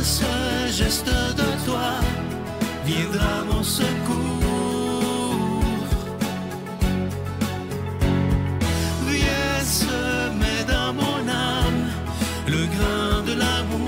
ce geste de toi viendra mon secours. Viens semer dans mon âme le grain de l'amour.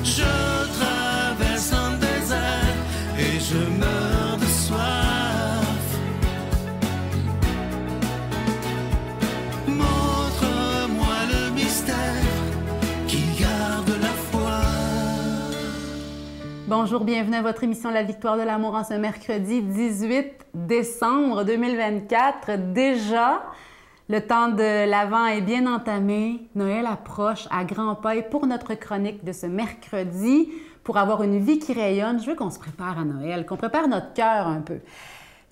Je traverse un désert et je meurs de soif. Montre-moi le mystère qui garde la foi. Bonjour, bienvenue à votre émission La Victoire de l'amour en ce mercredi 18 décembre 2024. Déjà, le temps de l'Avent est bien entamé. Noël approche à grands pas et pour notre chronique de ce mercredi, pour avoir une vie qui rayonne, je veux qu'on se prépare à Noël, qu'on prépare notre cœur un peu.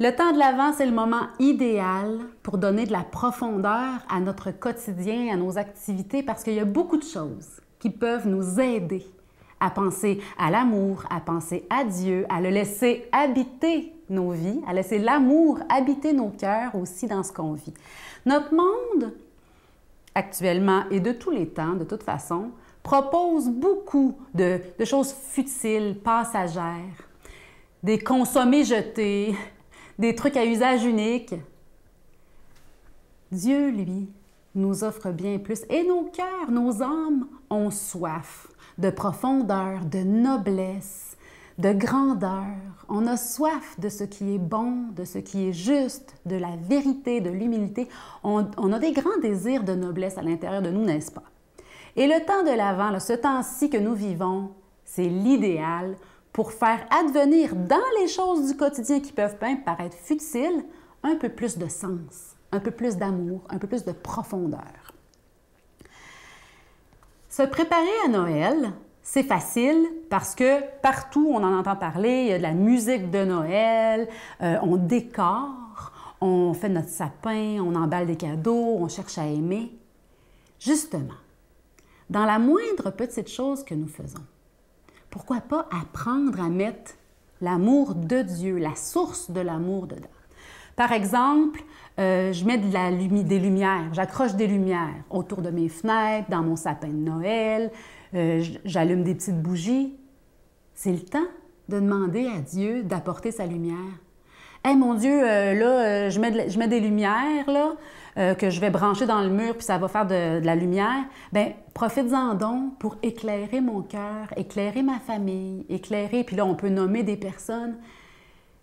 Le temps de l'Avent, c'est le moment idéal pour donner de la profondeur à notre quotidien, à nos activités, parce qu'il y a beaucoup de choses qui peuvent nous aider à penser à l'amour, à penser à Dieu, à le laisser habiter nos vies, à laisser l'amour habiter nos cœurs aussi dans ce qu'on vit. Notre monde, actuellement et de tous les temps, de toute façon, propose beaucoup de choses futiles, passagères, des consommés jetés, des trucs à usage unique. Dieu, lui, nous offre bien plus. Et nos cœurs, nos âmes ont soif de profondeur, de noblesse, de grandeur. On a soif de ce qui est bon, de ce qui est juste, de la vérité, de l'humilité. On a des grands désirs de noblesse à l'intérieur de nous, n'est-ce pas? Et le temps de l'Avent, ce temps-ci que nous vivons, c'est l'idéal pour faire advenir dans les choses du quotidien qui peuvent même paraître futiles, un peu plus de sens, un peu plus d'amour, un peu plus de profondeur. Se préparer à Noël, c'est facile parce que partout on en entend parler, il y a de la musique de Noël, on décore, on fait notre sapin, on emballe des cadeaux, on cherche à aimer. Justement, dans la moindre petite chose que nous faisons, pourquoi pas apprendre à mettre l'amour de Dieu, la source de l'amour dedans? Par exemple, je mets des lumières, j'accroche des lumières autour de mes fenêtres, dans mon sapin de Noël, j'allume des petites bougies. C'est le temps de demander à Dieu d'apporter sa lumière. « Hey, mon Dieu, je mets des lumières là, que je vais brancher dans le mur puis ça va faire de la lumière. » Bien, profites-en donc pour éclairer mon cœur, éclairer ma famille, éclairer, puis là, on peut nommer des personnes.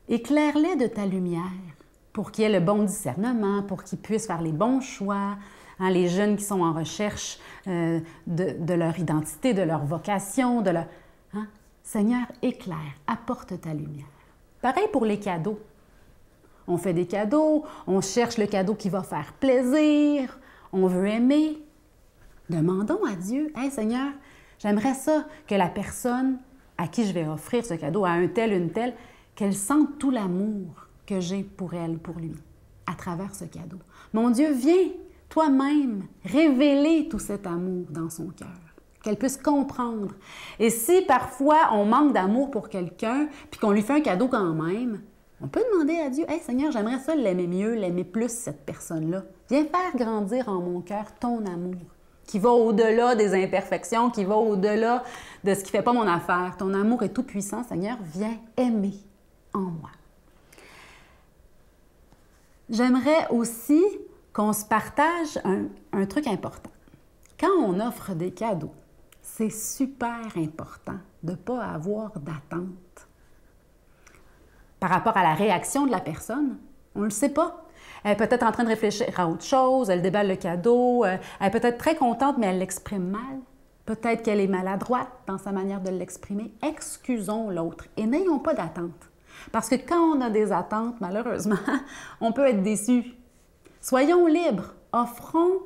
Éclaire-les de ta lumière pour qu'ils aient le bon discernement, pour qu'ils puissent faire les bons choix. Hein, les jeunes qui sont en recherche de leur identité, de leur vocation, de leur... Hein? Seigneur, éclaire, apporte ta lumière. Pareil pour les cadeaux. On fait des cadeaux, on cherche le cadeau qui va faire plaisir, on veut aimer. Demandons à Dieu, « Hey Seigneur, j'aimerais ça que la personne à qui je vais offrir ce cadeau, à un tel, une telle, qu'elle sente tout l'amour que j'ai pour elle, pour lui, à travers ce cadeau. Mon Dieu, viens toi-même révéler tout cet amour dans son cœur, qu'elle puisse comprendre. Et si parfois on manque d'amour pour quelqu'un, puis qu'on lui fait un cadeau quand même, on peut demander à Dieu, « Hey Seigneur, j'aimerais ça l'aimer mieux, l'aimer plus, cette personne-là. Viens faire grandir en mon cœur ton amour, qui va au-delà des imperfections, qui va au-delà de ce qui ne fait pas mon affaire. Ton amour est tout puissant, Seigneur, viens aimer en moi. » J'aimerais aussi qu'on se partage un truc important. Quand on offre des cadeaux, c'est super important de ne pas avoir d'attente par rapport à la réaction de la personne. On ne le sait pas. Elle est peut-être en train de réfléchir à autre chose, elle déballe le cadeau, elle est peut-être très contente, mais elle l'exprime mal. Peut-être qu'elle est maladroite dans sa manière de l'exprimer. Excusons l'autre et n'ayons pas d'attente. Parce que quand on a des attentes, malheureusement, on peut être déçu. Soyons libres, offrons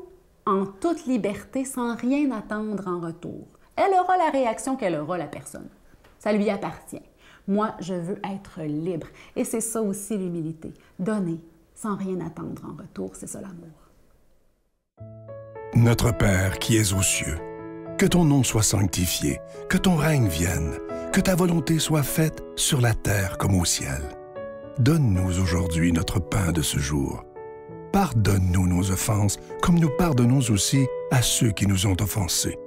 en toute liberté sans rien attendre en retour. Elle aura la réaction qu'elle aura, la personne. Ça lui appartient. Moi, je veux être libre. Et c'est ça aussi l'humilité. Donner sans rien attendre en retour, c'est ça l'amour. Notre Père qui es aux cieux, que ton nom soit sanctifié, que ton règne vienne, que ta volonté soit faite sur la terre comme au ciel. Donne-nous aujourd'hui notre pain de ce jour. Pardonne-nous nos offenses, comme nous pardonnons aussi à ceux qui nous ont offensés.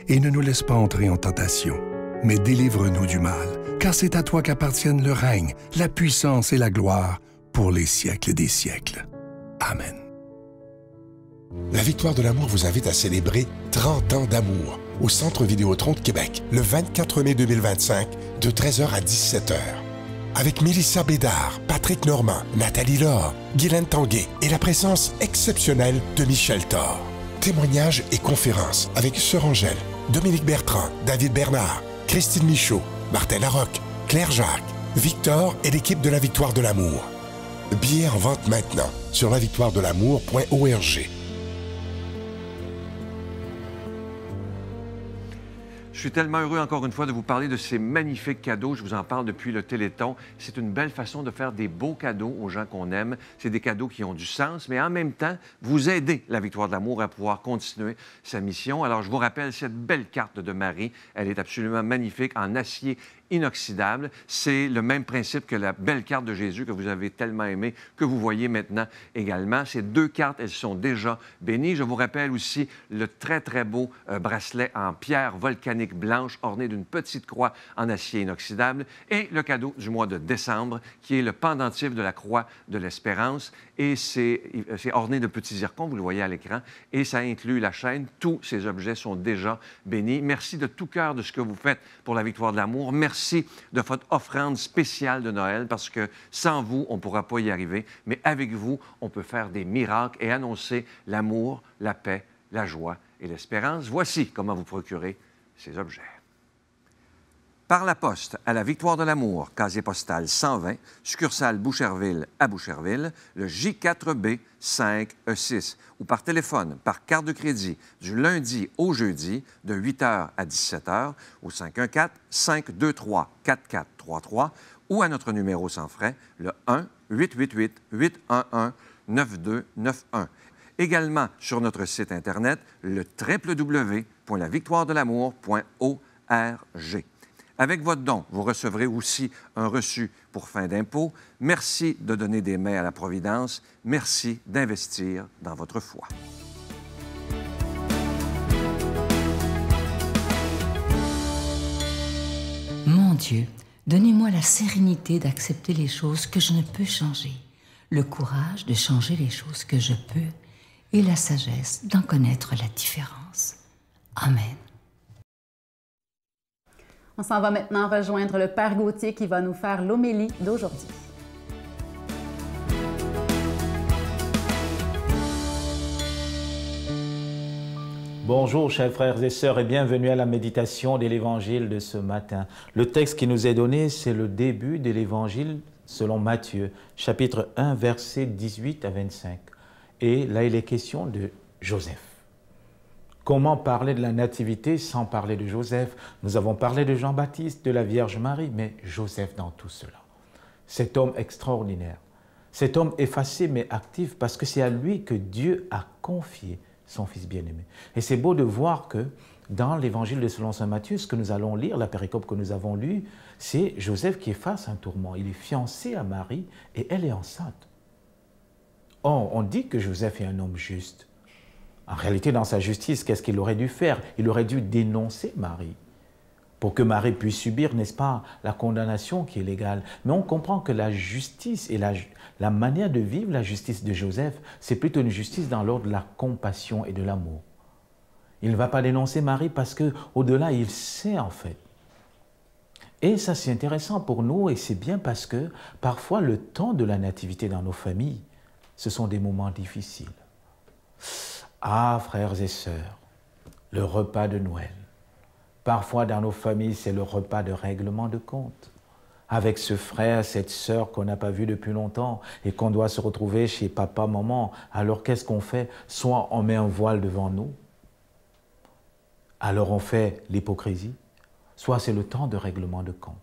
Et ne nous laisse pas entrer en tentation, mais délivre-nous du mal, car c'est à toi qu'appartiennent le règne, la puissance et la gloire pour les siècles des siècles. Amen. La Victoire de l'amour vous invite à célébrer 30 ans d'amour au Centre Vidéotron de Québec, le 24 mai 2025, de 13h à 17h. Avec Mélissa Bédard, Patrick Normand, Nathalie Laure, Guylaine Tanguay et la présence exceptionnelle de Michel Thor. Témoignages et conférences avec Sœur Angèle, Dominique Bertrand, David Bernard, Christine Michaud, Martin Larocque, Claire Jacques, Victor et l'équipe de la Victoire de l'amour. Billets en vente maintenant sur lavictoiredelamour.org. Je suis tellement heureux, encore une fois, de vous parler de ces magnifiques cadeaux. Je vous en parle depuis le Téléthon. C'est une belle façon de faire des beaux cadeaux aux gens qu'on aime. C'est des cadeaux qui ont du sens, mais en même temps, vous aidez la Victoire de l'amour à pouvoir continuer sa mission. Alors, je vous rappelle cette belle carte de Marie. Elle est absolument magnifique, en acier inoxydable. C'est le même principe que la belle carte de Jésus que vous avez tellement aimée, que vous voyez maintenant également. Ces deux cartes, elles sont déjà bénies. Je vous rappelle aussi le très, très beau bracelet en pierre volcanique blanche orné d'une petite croix en acier inoxydable et le cadeau du mois de décembre qui est le pendentif de la croix de l'Espérance et c'est orné de petits zircons, vous le voyez à l'écran, et ça inclut la chaîne. Tous ces objets sont déjà bénis. Merci de tout cœur de ce que vous faites pour la Victoire de l'amour. Merci de votre offrande spéciale de Noël parce que sans vous, on ne pourra pas y arriver, mais avec vous, on peut faire des miracles et annoncer l'amour, la paix, la joie et l'espérance. Voici comment vous procurer ces objets. Par la poste à la Victoire de l'amour, casier postal 120, succursale Boucherville à Boucherville, le J4B 5E6, ou par téléphone, par carte de crédit, du lundi au jeudi, de 8h à 17h, au 514-523-4433, ou à notre numéro sans frais, le 1-888-811-9291. Également sur notre site Internet, le www.lavictoiredelamour.org. Avec votre don, vous recevrez aussi un reçu pour fin d'impôt. Merci de donner des mains à la Providence. Merci d'investir dans votre foi. Mon Dieu, donnez-moi la sérénité d'accepter les choses que je ne peux changer, le courage de changer les choses que je peux et la sagesse d'en connaître la différence. Amen. On s'en va maintenant rejoindre le Père Gauthier qui va nous faire l'homélie d'aujourd'hui. Bonjour chers frères et sœurs et bienvenue à la méditation de l'Évangile de ce matin. Le texte qui nous est donné, c'est le début de l'Évangile selon Matthieu, chapitre 1, versets 18 à 25. Et là, il est question de Joseph. Comment parler de la nativité sans parler de Joseph? Nous avons parlé de Jean-Baptiste, de la Vierge Marie, mais Joseph dans tout cela. Cet homme extraordinaire, cet homme effacé mais actif parce que c'est à lui que Dieu a confié son Fils bien-aimé. Et c'est beau de voir que dans l'Évangile de selon saint Matthieu, ce que nous allons lire, la péricope que nous avons lue, c'est Joseph qui est face à un tourment. Il est fiancé à Marie et elle est enceinte. Or, on dit que Joseph est un homme juste. En réalité, dans sa justice, qu'est-ce qu'il aurait dû faire? Il aurait dû dénoncer Marie pour que Marie puisse subir, n'est-ce pas, la condamnation qui est légale. Mais on comprend que la justice et la manière de vivre la justice de Joseph, c'est plutôt une justice dans l'ordre de la compassion et de l'amour. Il ne va pas dénoncer Marie parce qu'au-delà, il sait en fait. Et ça, c'est intéressant pour nous et c'est bien parce que parfois, le temps de la nativité dans nos familles, ce sont des moments difficiles. Ah, frères et sœurs, le repas de Noël. Parfois, dans nos familles, c'est le repas de règlement de compte. Avec ce frère, cette sœur qu'on n'a pas vu depuis longtemps et qu'on doit se retrouver chez papa, maman. Alors, qu'est-ce qu'on fait? Soit on met un voile devant nous, alors on fait l'hypocrisie, soit c'est le temps de règlement de compte.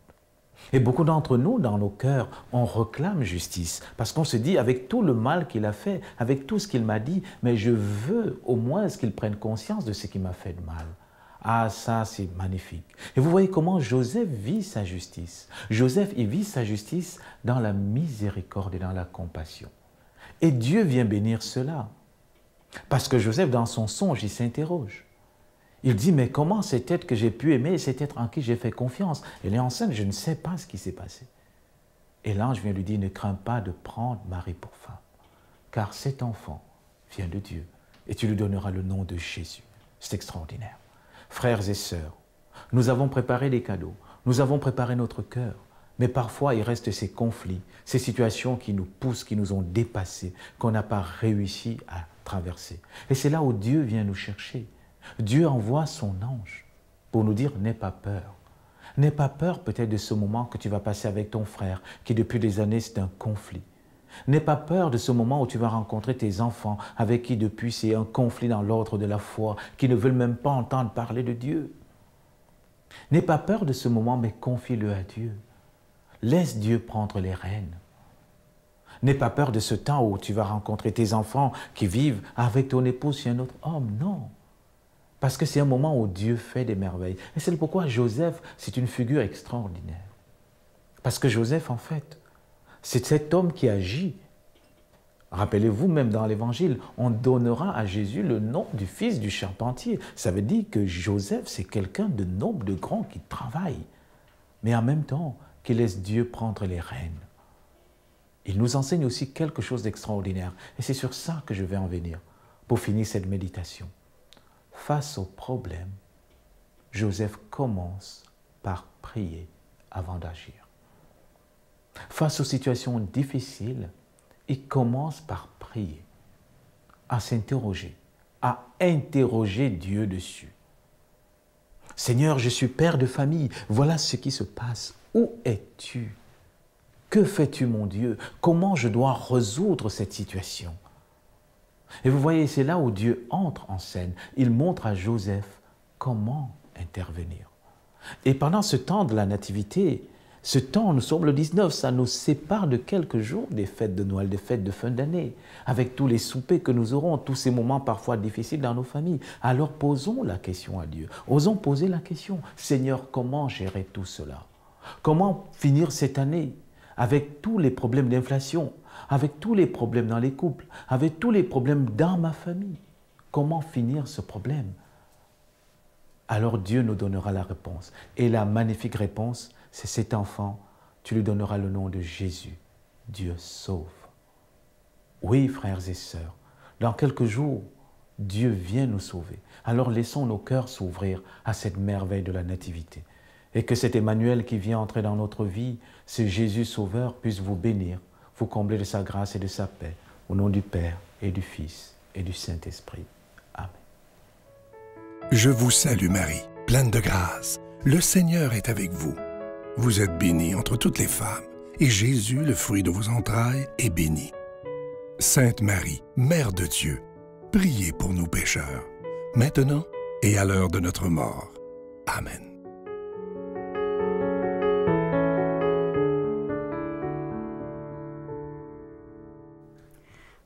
Et beaucoup d'entre nous, dans nos cœurs, on réclame justice parce qu'on se dit, avec tout le mal qu'il a fait, avec tout ce qu'il m'a dit, mais je veux au moins qu'il prenne conscience de ce qui m'a fait de mal. Ah, ça, c'est magnifique. Et vous voyez comment Joseph vit sa justice. Joseph, il vit sa justice dans la miséricorde et dans la compassion. Et Dieu vient bénir cela. Parce que Joseph, dans son songe, il s'interroge. Il dit, mais comment cet être que j'ai pu aimer, cet être en qui j'ai fait confiance, elle est enceinte, je ne sais pas ce qui s'est passé. Et l'ange vient lui dire, ne crains pas de prendre Marie pour femme, car cet enfant vient de Dieu, et tu lui donneras le nom de Jésus. C'est extraordinaire. Frères et sœurs, nous avons préparé des cadeaux, nous avons préparé notre cœur, mais parfois il reste ces conflits, ces situations qui nous poussent, qui nous ont dépassés, qu'on n'a pas réussi à traverser. Et c'est là où Dieu vient nous chercher. Dieu envoie son ange pour nous dire, n'aie pas peur. N'aie pas peur peut-être de ce moment que tu vas passer avec ton frère, qui depuis des années c'est un conflit. N'aie pas peur de ce moment où tu vas rencontrer tes enfants, avec qui depuis c'est un conflit dans l'ordre de la foi, qui ne veulent même pas entendre parler de Dieu. N'aie pas peur de ce moment, mais confie-le à Dieu. Laisse Dieu prendre les rênes. N'aie pas peur de ce temps où tu vas rencontrer tes enfants qui vivent avec ton épouse et un autre homme. Non. Parce que c'est un moment où Dieu fait des merveilles. Et c'est pourquoi Joseph, c'est une figure extraordinaire. Parce que Joseph, en fait, c'est cet homme qui agit. Rappelez-vous, même dans l'Évangile, on donnera à Jésus le nom du fils du charpentier. Ça veut dire que Joseph, c'est quelqu'un de noble, de grand, qui travaille, mais en même temps, qui laisse Dieu prendre les rênes. Il nous enseigne aussi quelque chose d'extraordinaire. Et c'est sur ça que je vais en venir, pour finir cette méditation. Face au problème, Joseph commence par prier avant d'agir. Face aux situations difficiles, il commence par prier, à s'interroger, à interroger Dieu dessus. Seigneur, je suis père de famille, voilà ce qui se passe. Où es-tu? Que fais-tu, mon Dieu? Comment je dois résoudre cette situation? Et vous voyez, c'est là où Dieu entre en scène. Il montre à Joseph comment intervenir. Et pendant ce temps de la Nativité, ce temps, nous sommes le 19, ça nous sépare de quelques jours des fêtes de Noël, des fêtes de fin d'année, avec tous les soupers que nous aurons, tous ces moments parfois difficiles dans nos familles. Alors posons la question à Dieu. Osons poser la question. Seigneur, comment gérer tout cela? Comment finir cette année avec tous les problèmes d'inflation, avec tous les problèmes dans les couples, avec tous les problèmes dans ma famille? Comment finir ce problème? Alors Dieu nous donnera la réponse. Et la magnifique réponse, c'est cet enfant, tu lui donneras le nom de Jésus. Dieu sauve. Oui, frères et sœurs, dans quelques jours, Dieu vient nous sauver. Alors laissons nos cœurs s'ouvrir à cette merveille de la Nativité. Et que cet Emmanuel qui vient entrer dans notre vie, ce Jésus Sauveur, puisse vous bénir, vous combler de sa grâce et de sa paix, au nom du Père et du Fils et du Saint-Esprit. Amen. Je vous salue Marie, pleine de grâce. Le Seigneur est avec vous. Vous êtes bénie entre toutes les femmes, et Jésus, le fruit de vos entrailles, est béni. Sainte Marie, Mère de Dieu, priez pour nous pécheurs, maintenant et à l'heure de notre mort. Amen.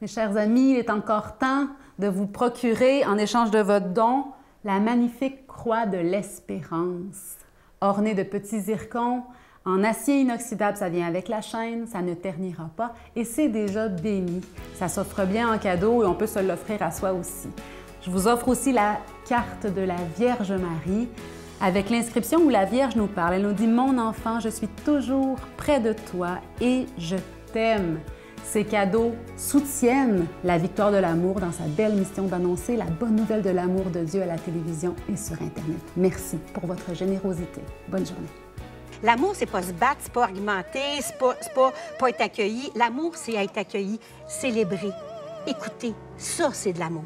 Mes chers amis, il est encore temps de vous procurer, en échange de votre don, la magnifique croix de l'espérance, ornée de petits zircons, en acier inoxydable, ça vient avec la chaîne, ça ne ternira pas et c'est déjà béni. Ça s'offre bien en cadeau et on peut se l'offrir à soi aussi. Je vous offre aussi la carte de la Vierge Marie avec l'inscription où la Vierge nous parle. Elle nous dit « Mon enfant, je suis toujours près de toi et je t'aime ». Ces cadeaux soutiennent la victoire de l'amour dans sa belle mission d'annoncer la bonne nouvelle de l'amour de Dieu à la télévision et sur Internet. Merci pour votre générosité. Bonne journée. L'amour, c'est pas se battre, c'est pas argumenter, c'est pas être accueilli. L'amour, c'est être accueilli, célébrer, écouter. Ça, c'est de l'amour.